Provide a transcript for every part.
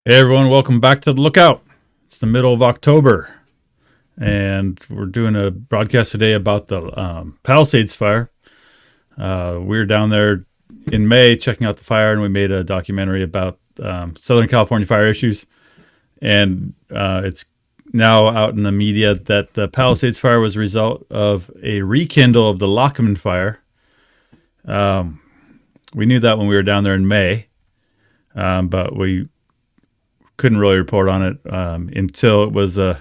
Hey everyone, welcome back to the Lookout. It's the middle of October, and we're doing a broadcast today about the Palisades Fire. We were down there in May checking out the fire, and we made a documentary about Southern California fire issues. And it's now out in the media that the Palisades Fire was a result of a rekindle of the Lachman fire. We knew that when we were down there in May, but we couldn't really report on it until it was a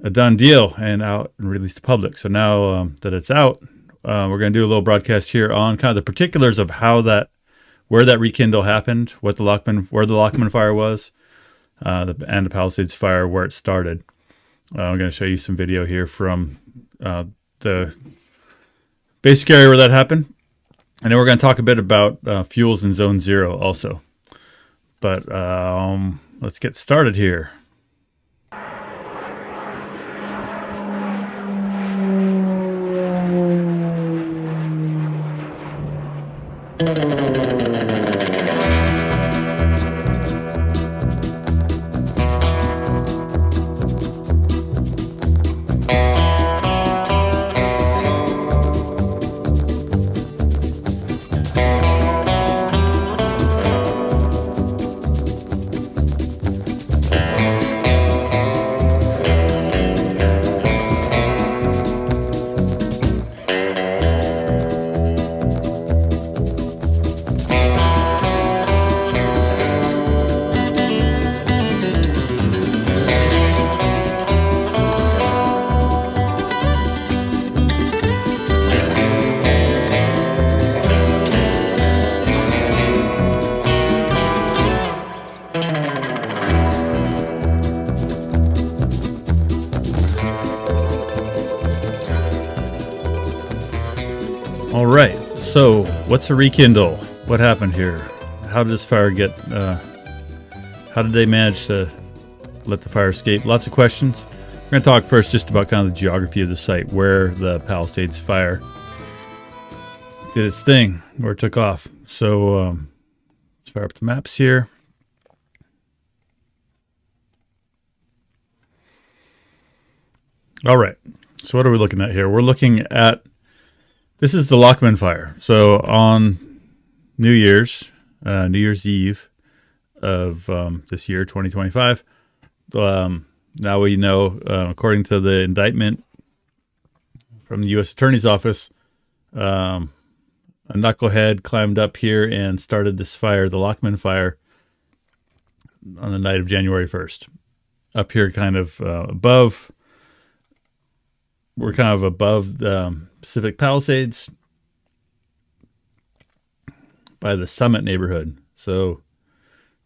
done deal and out and released to public. So now that it's out, we're going to do a little broadcast here on kind of the particulars of where that rekindle happened, where the Lachman fire was, and the Palisades Fire, where it started. I'm going to show you some video here from the basic area where that happened, and then we're going to talk a bit about fuels in Zone 0 also. But let's get started here. All right, so what's a rekindle? What happened here? How did this fire get, how did they manage to let the fire escape? Lots of questions. We're going to talk first just about kind of the geography of the site, where the Palisades Fire did its thing, where it took off. So let's fire up the maps here. All right, so what are we looking at here? We're looking at, this is the Lachman fire. So on New Year's Eve of this year, 2025, now we know, according to the indictment from the U.S. Attorney's Office, a knucklehead climbed up here and started this fire, the Lachman fire, on the night of January 1st. Up here kind of above, we're kind of above the Pacific Palisades by the Summit neighborhood. So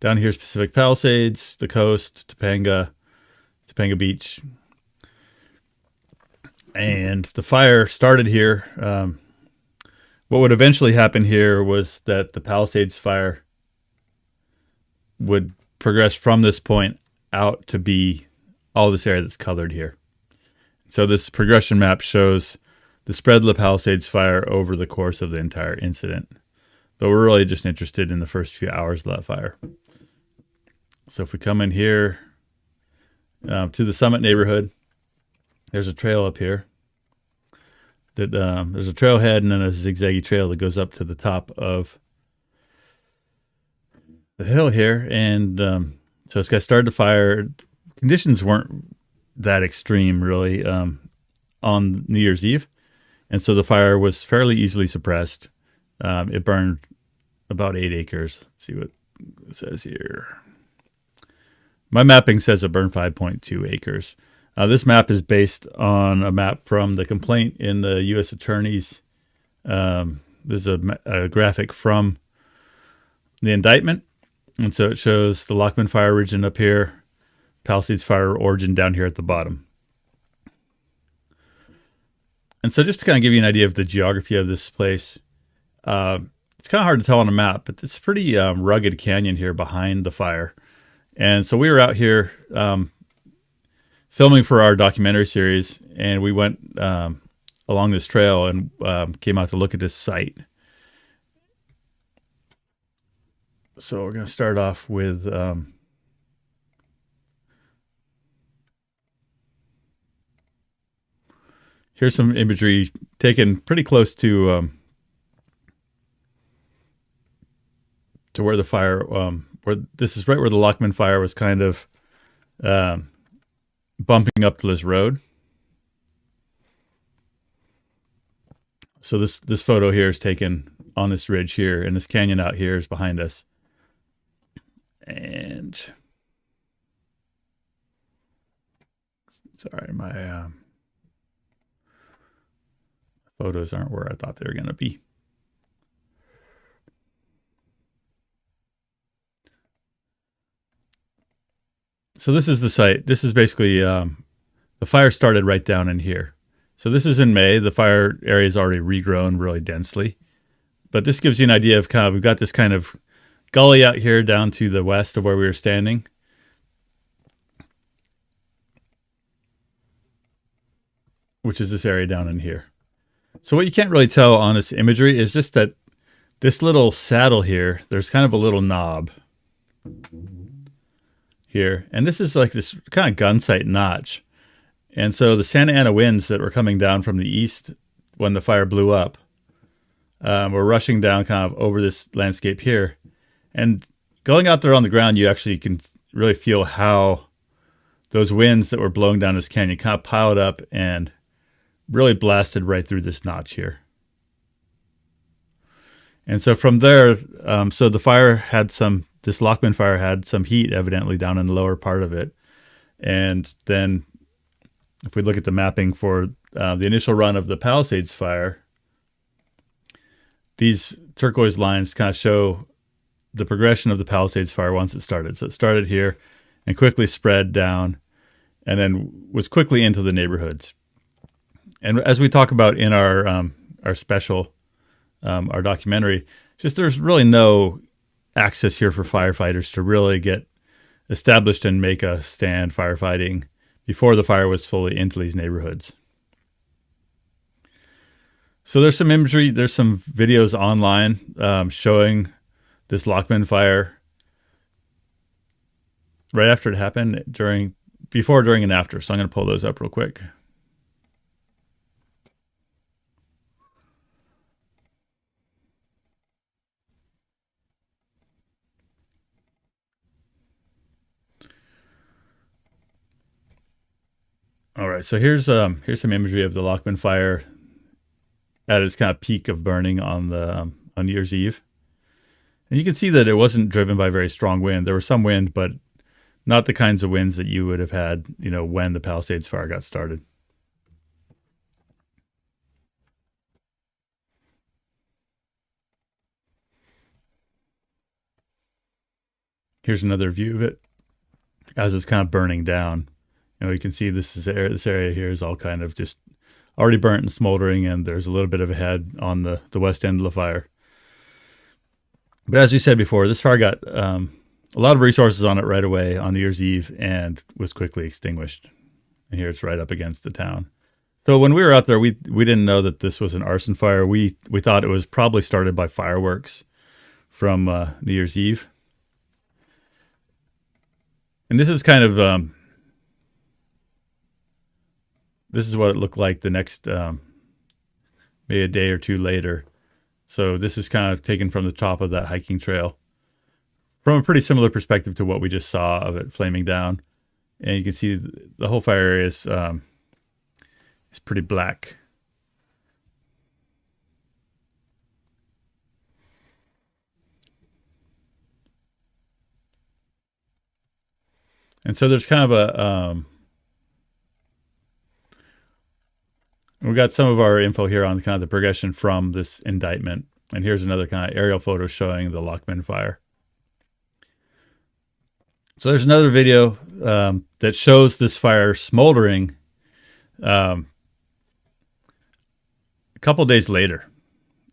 down here's Pacific Palisades, the coast, Topanga Beach. And the fire started here. What would eventually happen here was that the Palisades Fire would progress from this point out to be all this area that's colored here. So this progression map shows the spread of the Palisades Fire over the course of the entire incident. But we're really just interested in the first few hours of that fire. So if we come in here to the Summit neighborhood, there's a trail up here. There's a trailhead and then a zigzaggy trail that goes up to the top of the hill here. And so this guy started the fire. Conditions weren't that extreme, really, on New Year's Eve. And so the fire was fairly easily suppressed. It burned about 8 acres. Let's see what it says here. My mapping says it burned 5.2 acres. This map is based on a map from the complaint in the U.S. Attorney's. This is a graphic from the indictment. And so it shows the Lachman fire origin up here, Palisades Fire origin down here at the bottom. And so just to kind of give you an idea of the geography of this place, it's kind of hard to tell on a map, but it's a pretty rugged canyon here behind the fire. And so we were out here filming for our documentary series, and we went along this trail and came out to look at this site. So we're going to start off with Here's some imagery taken pretty close to where the fire, where this is right where the Lachman fire was kind of bumping up to this road. So this photo here is taken on this ridge here, and this canyon out here is behind us. And sorry, my photos aren't where I thought they were going to be. So this is the site. This is basically the fire started right down in here. So this is in May. The fire area is already regrown really densely. But this gives you an idea of kind of, we've got this kind of gully out here down to the west of where we were standing. Which is this area down in here. So what you can't really tell on this imagery is just that this little saddle here, there's kind of a little knob here. And this is like this kind of gun sight notch. And so the Santa Ana winds that were coming down from the east when the fire blew up were rushing down kind of over this landscape here. And going out there on the ground, you actually can really feel how those winds that were blowing down this canyon kind of piled up and really blasted right through this notch here. And so from there, so the fire had this Lachman fire had some heat evidently down in the lower part of it. And then if we look at the mapping for the initial run of the Palisades fire, these turquoise lines kind of show the progression of the Palisades fire once it started. So it started here and quickly spread down and then was quickly into the neighborhoods. And as we talk about in our special, our documentary, just there's really no access here for firefighters to really get established and make a stand firefighting before the fire was fully into these neighborhoods. So there's some imagery, there's some videos online showing this Lachman fire right after it happened, before, during, and after. So I'm going to pull those up real quick. All right, so here's some imagery of the Lachman fire at its kind of peak of burning on New Year's Eve, and you can see that it wasn't driven by very strong wind. There was some wind, but not the kinds of winds that you would have had, when the Palisades fire got started. Here's another view of it as it's kind of burning down. You can see this area here is all kind of just already burnt and smoldering, and there's a little bit of a head on the west end of the fire. But as we said before, this fire got a lot of resources on it right away on New Year's Eve and was quickly extinguished. And here it's right up against the town. So when we were out there, we didn't know that this was an arson fire. We thought it was probably started by fireworks from New Year's Eve. And this is kind of this is what it looked like the next, maybe a day or two later. So this is kind of taken from the top of that hiking trail from a pretty similar perspective to what we just saw of it flaming down. And you can see the whole fire area is pretty black. And so there's kind of a, we got some of our info here on kind of the progression from this indictment. And here's another kind of aerial photo showing the Lachman fire. So there's another video that shows this fire smoldering a couple days later.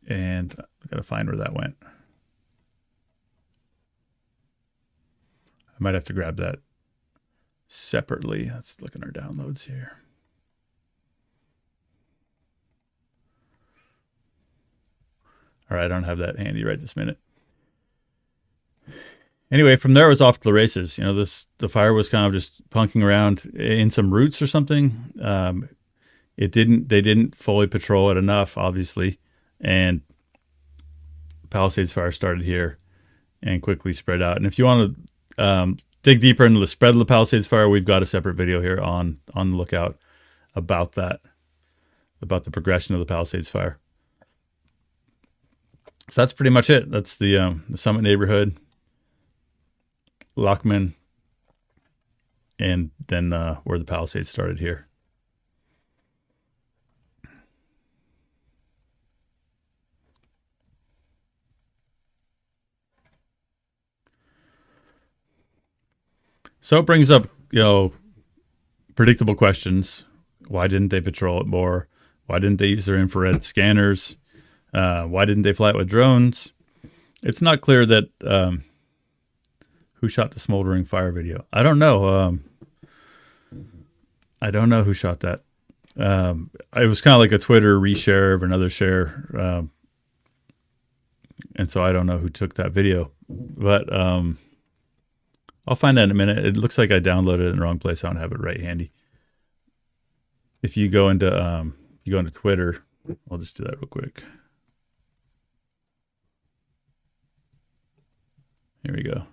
And I got to find where that went. I might have to grab that separately. Let's look at our downloads here. All right, I don't have that handy right this minute. Anyway, from there it was off to the races. The fire was kind of just punking around in some roots or something. They didn't fully patrol it enough, obviously, and Palisades Fire started here and quickly spread out. And if you want to dig deeper into the spread of the Palisades Fire, we've got a separate video here on the lookout about that, about the progression of the Palisades Fire. So that's pretty much it. That's the Summit neighborhood, Lachman, and then where the Palisades started here. So it brings up, predictable questions. Why didn't they patrol it more? Why didn't they use their infrared scanners? Why didn't they fly it with drones? It's not clear that who shot the smoldering fire video. I don't know. I don't know who shot that. It was kind of like a Twitter reshare of another share. And so I don't know who took that video. But I'll find that in a minute. It looks like I downloaded it in the wrong place. I don't have it right handy. If you go into Twitter, I'll just do that real quick. Here we go.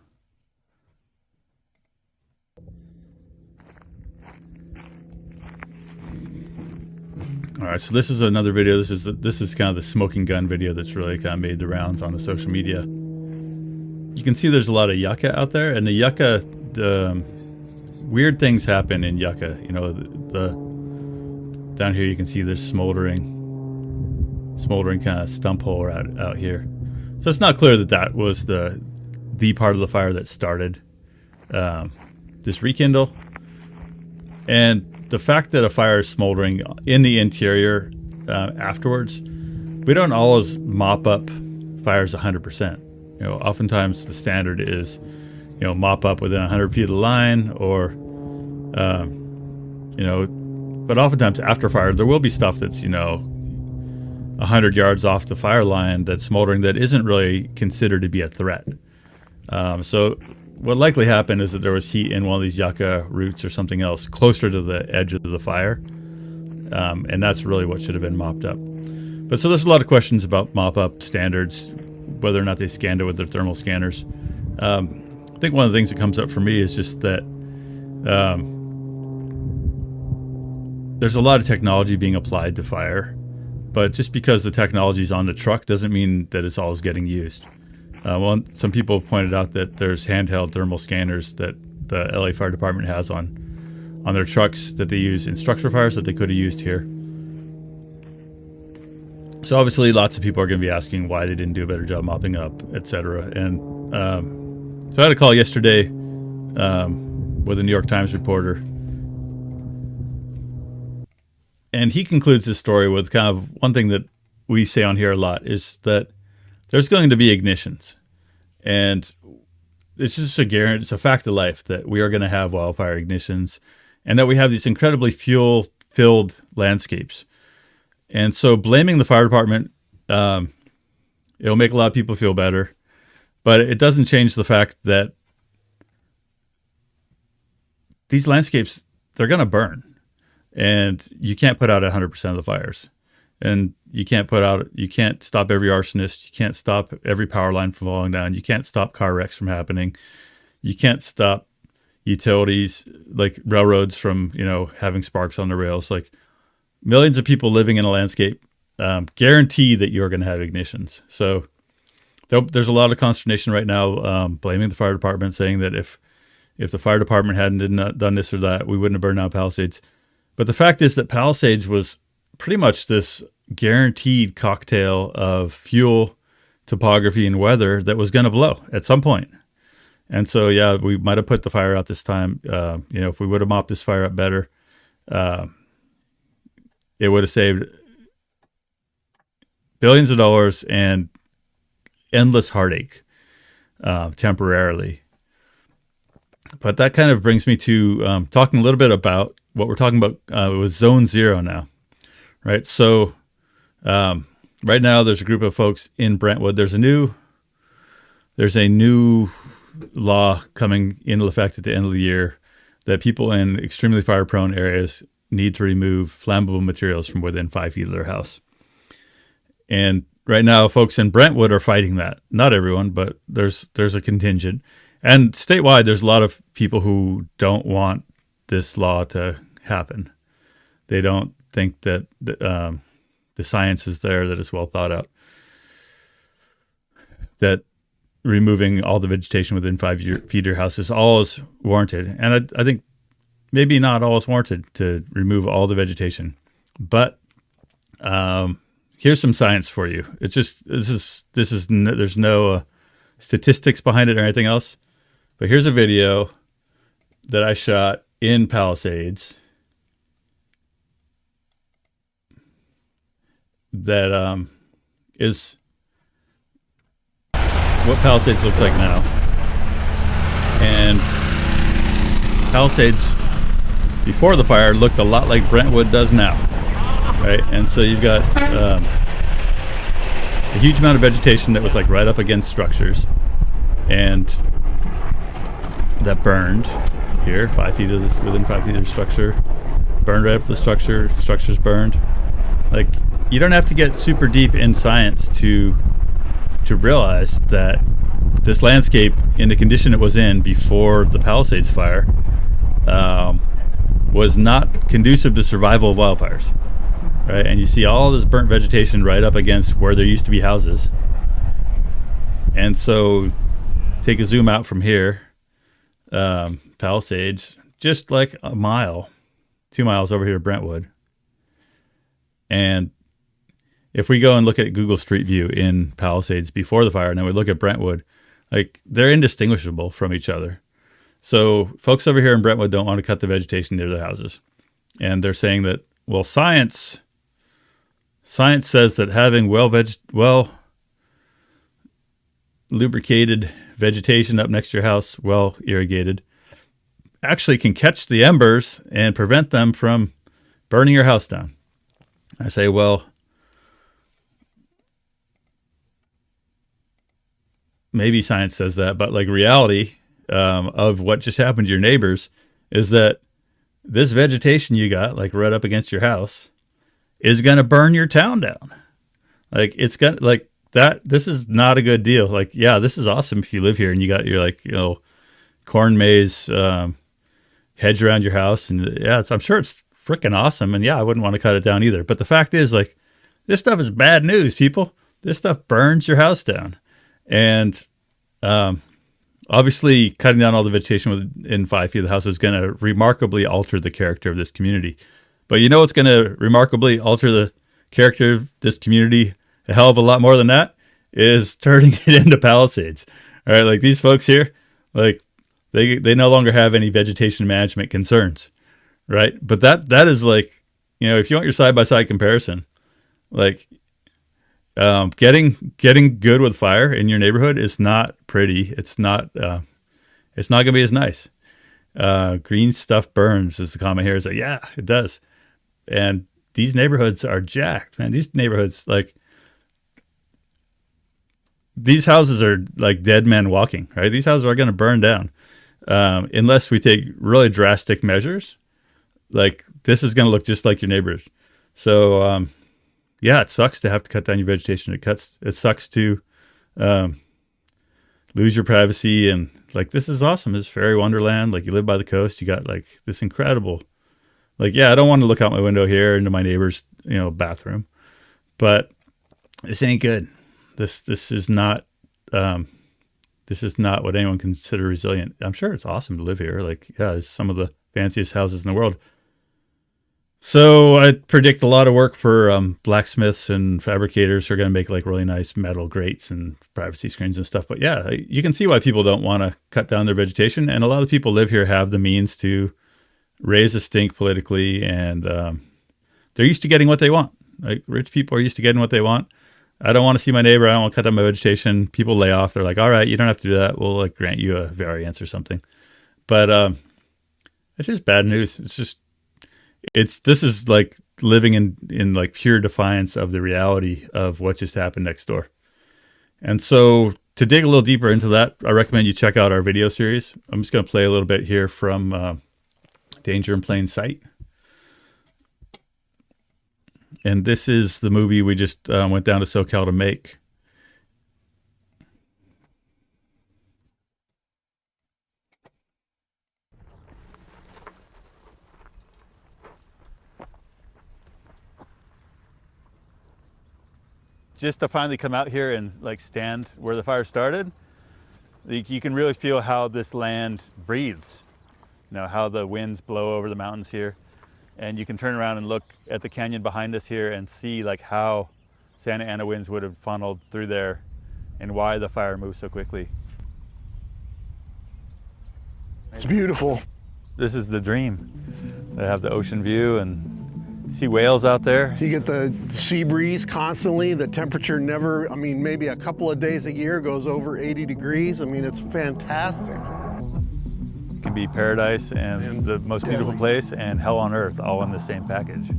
All right, so this is another video. This is kind of the smoking gun video that's really kind of made the rounds on the social media. You can see there's a lot of yucca out there, and the yucca, weird things happen in yucca. Down here you can see there's smoldering kind of stump hole out here. So it's not clear that was the part of the fire that started this rekindle. And the fact that a fire is smoldering in the interior afterwards, we don't always mop up fires 100%. Oftentimes the standard is, mop up within 100 feet of the line, or, but oftentimes after fire, there will be stuff that's, 100 yards off the fire line that's smoldering that isn't really considered to be a threat. So what likely happened is that there was heat in one of these yucca roots or something else closer to the edge of the fire. And that's really what should have been mopped up. But so there's a lot of questions about mop-up standards, whether or not they scanned it with their thermal scanners. I think one of the things that comes up for me is just that there's a lot of technology being applied to fire, but just because the technology is on the truck doesn't mean that it's always getting used. Some people have pointed out that there's handheld thermal scanners that the LA Fire Department has on their trucks that they use in structure fires that they could have used here. So obviously lots of people are going to be asking why they didn't do a better job mopping up, etc. And so I had a call yesterday with a New York Times reporter, and he concludes this story with kind of one thing that we say on here a lot, is that there's going to be ignitions, and it's just a guarantee. It's a fact of life that we are going to have wildfire ignitions, and that we have these incredibly fuel-filled landscapes. And so blaming the fire department, it'll make a lot of people feel better, but it doesn't change the fact that these landscapes, they're going to burn, and you can't put out 100% of the fires. And you can't stop every arsonist. You can't stop every power line from falling down. You can't stop car wrecks from happening. You can't stop utilities like railroads from, having sparks on the rails. Like, millions of people living in a landscape guarantee that you're going to have ignitions. So there's a lot of consternation right now, blaming the fire department, saying that if the fire department hadn't done this or that, we wouldn't have burned down Palisades. But the fact is that Palisades was pretty much this guaranteed cocktail of fuel, topography, and weather that was going to blow at some point. And so, yeah, we might have put the fire out this time. If we would have mopped this fire up better, it would have saved billions of dollars and endless heartache temporarily. But that kind of brings me to talking a little bit about what we're talking about with Zone Zero now, right? So right now there's a group of folks in Brentwood. There's a new law coming into effect at the end of the year that people in extremely fire-prone areas need to remove flammable materials from within 5 feet of their house. And right now, folks in Brentwood are fighting that. Not everyone, but there's a contingent. And statewide, there's a lot of people who don't want this law to happen. They don't think that the science is there, that it's well thought out, that removing all the vegetation within 5 feet of your house is always warranted. And I think maybe not always warranted to remove all the vegetation. But here's some science for you. It's just, there's no statistics behind it or anything else. But here's a video that I shot in Palisades that is what Palisades looks like now. And Palisades before the fire looked a lot like Brentwood does now, right? And so you've got a huge amount of vegetation that was like right up against structures, and that burned here, 5 feet of this, within 5 feet of the structure, burned right up to the structure. Structure's burned. Like, you don't have to get super deep in science to realize that this landscape, in the condition it was in before the Palisades fire, was not conducive to survival of wildfires, right? And you see all this burnt vegetation right up against where there used to be houses. And so take a zoom out from here, Palisades, just like a mile, 2 miles over here to Brentwood. And if we go and look at Google Street View in Palisades before the fire, and then we look at Brentwood, like, they're indistinguishable from each other. So folks over here in Brentwood don't want to cut the vegetation near their houses. And they're saying that, well, science says that having well lubricated vegetation up next to your house, well irrigated, actually can catch the embers and prevent them from burning your house down. I say, well, maybe science says that, but like reality of what just happened to your neighbors is that this vegetation you got like right up against your house is going to burn your town down. Like, it's gonna, like, that, this is not a good deal. Like, yeah, this is awesome if you live here and you got your, like, you know, corn maze hedge around your house, and yeah, I'm sure it's freaking awesome, and yeah, I wouldn't want to cut it down either. But the fact is, like, this stuff is bad news, people. This stuff burns your house down. And obviously cutting down all the vegetation within 5 feet of the house is going to remarkably alter the character of this community. But you know what's going to remarkably alter the character of this community a hell of a lot more than that is turning it into Palisades. All right, like, these folks here, like, they no longer have any vegetation management concerns, right? But that is, like, you know, if you want your side-by-side comparison, like, getting good with fire in your neighborhood is not pretty. It's not going to be as nice. Green stuff burns is the comment here. Is like, yeah, it does. And these neighborhoods are jacked, man. These neighborhoods, like, these houses are like dead men walking, right? These houses are going to burn down unless we take really drastic measures. Like, this is going to look just like your neighbors. So, yeah, it sucks to have to cut down your vegetation. It sucks to lose your privacy. And, like, this is awesome. This is fairy wonderland. Like, you live by the coast. You got, like, this incredible, like, yeah, I don't want to look out my window here into my neighbor's, you know, bathroom, but this ain't good. This is not what anyone consider resilient. I'm sure it's awesome to live here. Like, yeah, it's some of the fanciest houses in the world. So I predict a lot of work for blacksmiths and fabricators who are going to make, like, really nice metal grates and privacy screens and stuff. But yeah, you can see why people don't want to cut down their vegetation. And a lot of people live here have the means to raise a stink politically, and they're used to getting what they want. Like, rich people are used to getting what they want. I don't want to see my neighbor. I don't want to cut down my vegetation. People lay off. They're like, all right, you don't have to do that. We'll, like, grant you a variance or something. But it's just bad news. This is like living in like pure defiance of the reality of what just happened next door. And so to dig a little deeper into that, I recommend you check out our video series. I'm just going to play a little bit here from Danger in Plain Sight. And this is the movie we just went down to SoCal to make. Just to finally come out here and like stand where the fire started, you can really feel how this land breathes. You know, how the winds blow over the mountains here. And you can turn around and look at the canyon behind us here and see like how Santa Ana winds would have funneled through there and why the fire moved so quickly. It's beautiful. This is the dream. They have the ocean view and see whales out there. You get the sea breeze constantly. The temperature never, I mean, maybe a couple of days a year goes over 80 degrees. I mean, it's fantastic. It can be paradise and the most beautiful place and hell on earth all in the same package.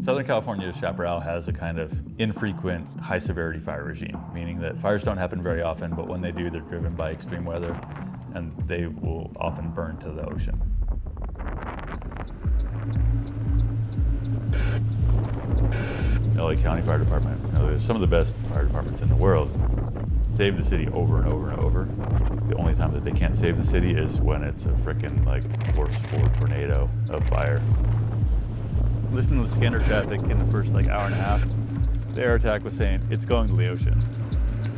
Southern California chaparral has a kind of infrequent high severity fire regime, meaning that fires don't happen very often, but when they do, they're driven by extreme weather and they will often burn to the ocean. LA County Fire Department, you know, they're some of the best fire departments in the world. Save the city over and over and over. The only time that they can't save the city is when it's a frickin' like force 4 tornado of fire. Listen to the scanner traffic in the first like hour and a half. The air attack was saying it's going to the ocean.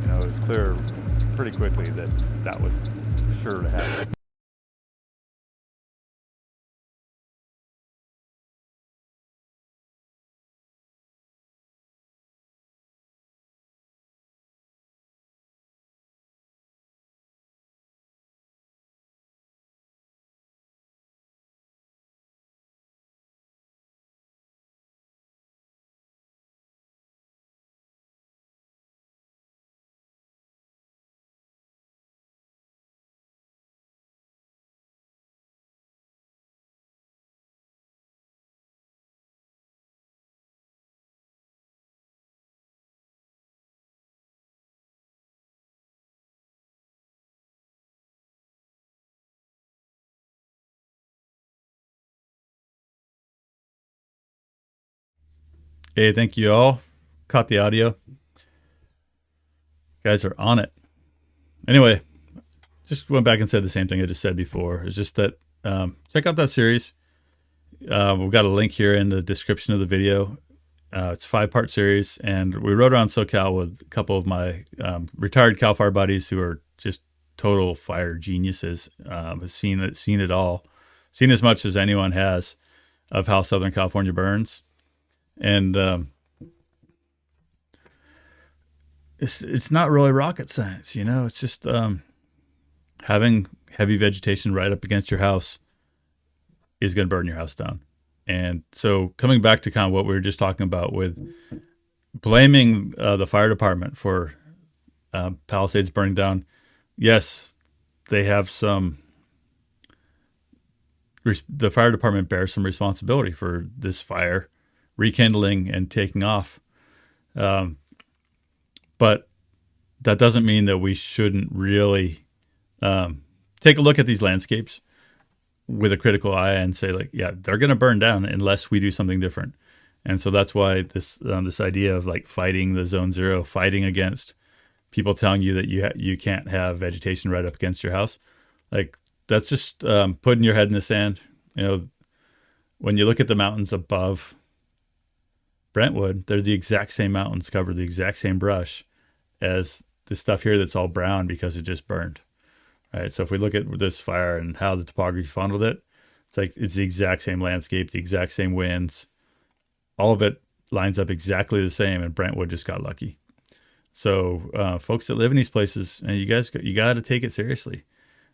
You know, it was clear pretty quickly that that was sure to happen. Hey, thank you all. Caught the audio. You guys are on it. Anyway, just went back and said the same thing I just said before. It's just that check out that series. We've got a link here in the description of the video. It's a 5-part series, and we rode around SoCal with a couple of my retired Cal Fire buddies who are just total fire geniuses. Have seen it all, seen as much as anyone has of how Southern California burns. And it's not really rocket science, you know. It's just having heavy vegetation right up against your house is going to burn your house down. And so coming back to kind of what we were just talking about with blaming the fire department for Palisades burning down, yes, they have some. The fire department bears some responsibility for this fire rekindling and taking off. But that doesn't mean that we shouldn't really take a look at these landscapes with a critical eye and say, like, yeah, they're going to burn down unless we do something different. And so that's why this idea of like fighting the zone zero, fighting against people telling you that you can't have vegetation right up against your house, like that's just putting your head in the sand. You know, when you look at the mountains above Brentwood, they're the exact same mountains, covered the exact same brush as the stuff here that's all brown because it just burned. Right. So if we look at this fire and how the topography funneled it, it's like it's the exact same landscape, the exact same winds. All of it lines up exactly the same, and Brentwood just got lucky. So folks that live in these places, and you got to take it seriously.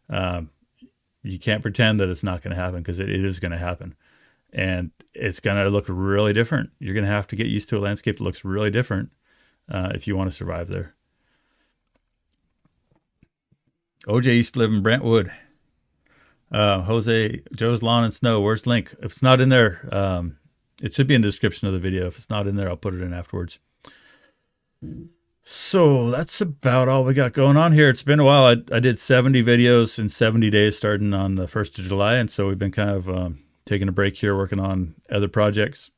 You can't pretend that it's not going to happen, because it is going to happen. And it's going to look really different. You're going to have to get used to a landscape that looks really different if you want to survive there. OJ used to live in Brentwood. Joe's Lawn and Snow. Where's the link? If it's not in there, it should be in the description of the video. If it's not in there, I'll put it in afterwards. So that's about all we got going on here. It's been a while. I did 70 videos in 70 days starting on the 1st of July. And so we've been kind of taking a break here, working on other projects.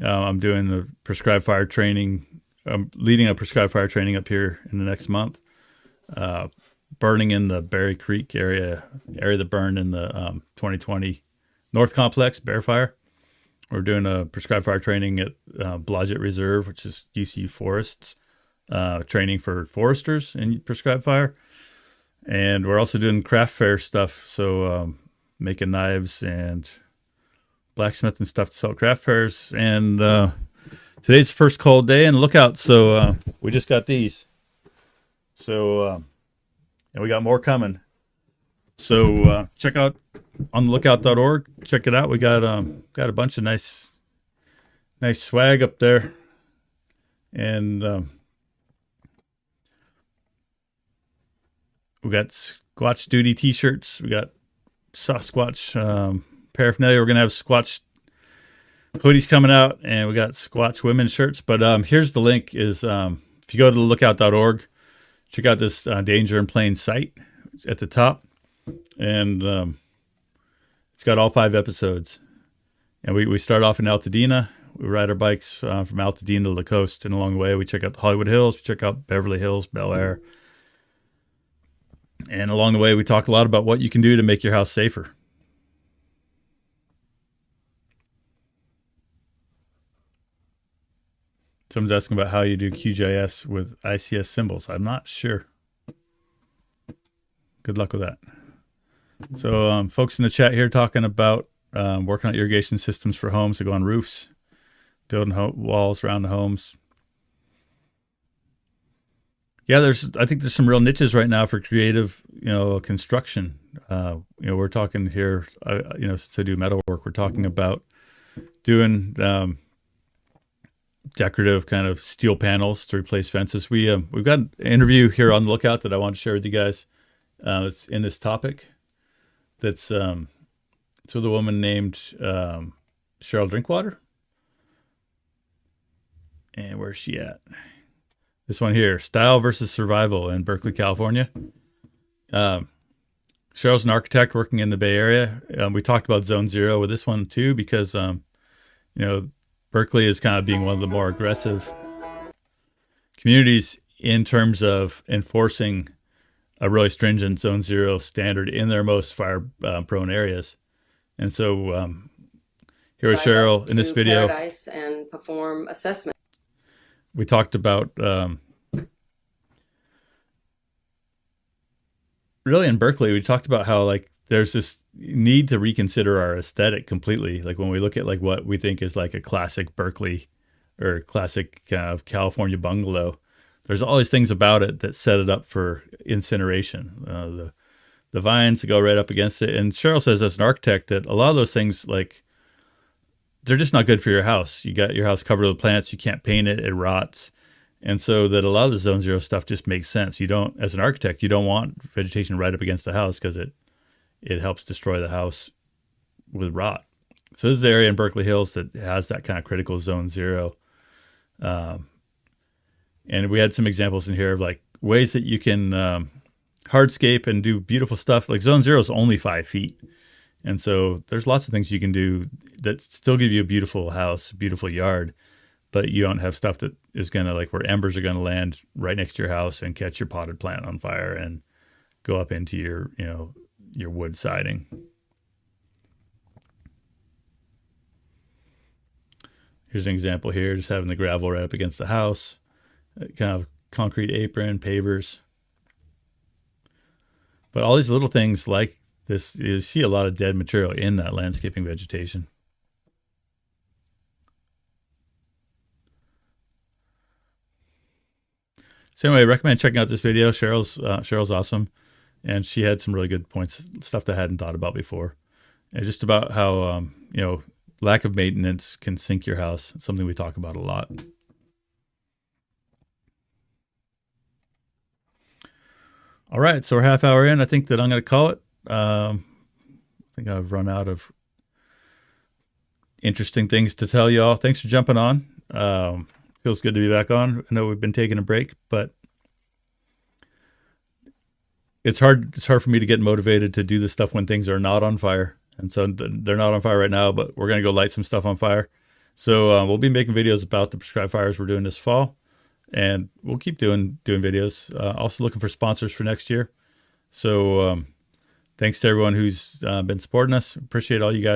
I'm doing the prescribed fire training. I'm leading a prescribed fire training up here in the next month. Burning in the Berry Creek area that burned in the 2020 North Complex Bear Fire. We're doing a prescribed fire training at Blodgett Reserve, which is UC Forests, training for foresters in prescribed fire. And we're also doing craft fair stuff, so making knives and blacksmith and stuff to sell at craft fairs. And today's the first cold day and lookout, so we just got these. So, and we got more coming. So check out on the lookout.org. Check it out. We got a bunch of nice swag up there, and we got Squatch Duty T-shirts. We got Sasquatch paraphernalia. We're gonna have Squatch hoodies coming out, and we got Squatch women's shirts. But here's the link: is if you go to the lookout.org, check out this Danger in Plain Sight at the top, and it's got all 5 episodes. And we start off in Altadena. We ride our bikes from Altadena to the coast, and along the way we check out the Hollywood Hills, we check out Beverly Hills, Bel Air. And along the way we talk a lot about what you can do to make your house safer. Someone's asking about how you do QGIS with ICS symbols. I'm not sure. Good luck with that. So folks in the chat here talking about working on irrigation systems for homes to go on roofs, building walls around the homes. Yeah, I think there's some real niches right now for creative, construction. We're talking here, since I do metal work, we're talking about doing decorative kind of steel panels to replace fences. We've got an interview here on the lookout that I want to share with you guys. It's in this topic. It's with a woman named Cheryl Drinkwater. And where's she at? This one here, Style versus Survival in Berkeley, California. Cheryl's an architect working in the Bay Area. We talked about Zone Zero with this one too, because Berkeley is kind of being one of the more aggressive communities in terms of enforcing a really stringent Zone Zero standard in their most fire prone areas. And so here is Cheryl in this video. Paradise and perform assessment. We talked about really in Berkeley, we talked about how like there's this need to reconsider our aesthetic completely. Like when we look at like what we think is like a classic Berkeley or classic kind of California bungalow, there's all these things about it that set it up for incineration. The vines that go right up against it. And Cheryl says as an architect that a lot of those things, like, they're just not good for your house. You got your house covered with plants. You can't paint it. It rots. And so that a lot of the Zone Zero stuff just makes sense. You don't, as an architect, you don't want vegetation right up against the house because it helps destroy the house with rot. So this is the area in Berkeley Hills that has that kind of critical Zone Zero. And we had some examples in here of like ways that you can hardscape and do beautiful stuff. Like Zone Zero is only 5 feet. And so there's lots of things you can do that still give you a beautiful house, beautiful yard, but you don't have stuff that is going to, like, where embers are going to land right next to your house and catch your potted plant on fire and go up into your, your wood siding. Here's an example here, just having the gravel right up against the house, kind of concrete apron, pavers. But all these little things like this, you see a lot of dead material in that landscaping vegetation. So anyway, I recommend checking out this video. Cheryl's awesome, and she had some really good points, stuff that I hadn't thought about before, and just about how lack of maintenance can sink your house. It's something we talk about a lot. All right, so we're half hour in. I think that I'm going to call it. I think I've run out of interesting things to tell you all. Thanks for jumping on. Feels good to be back on. I know we've been taking a break, but it's hard for me to get motivated to do this stuff when things are not on fire. And so they're not on fire right now, but we're going to go light some stuff on fire. So we'll be making videos about the prescribed fires we're doing this fall, and we'll keep doing videos. Also looking for sponsors for next year. So thanks to everyone who's been supporting us. Appreciate all you guys.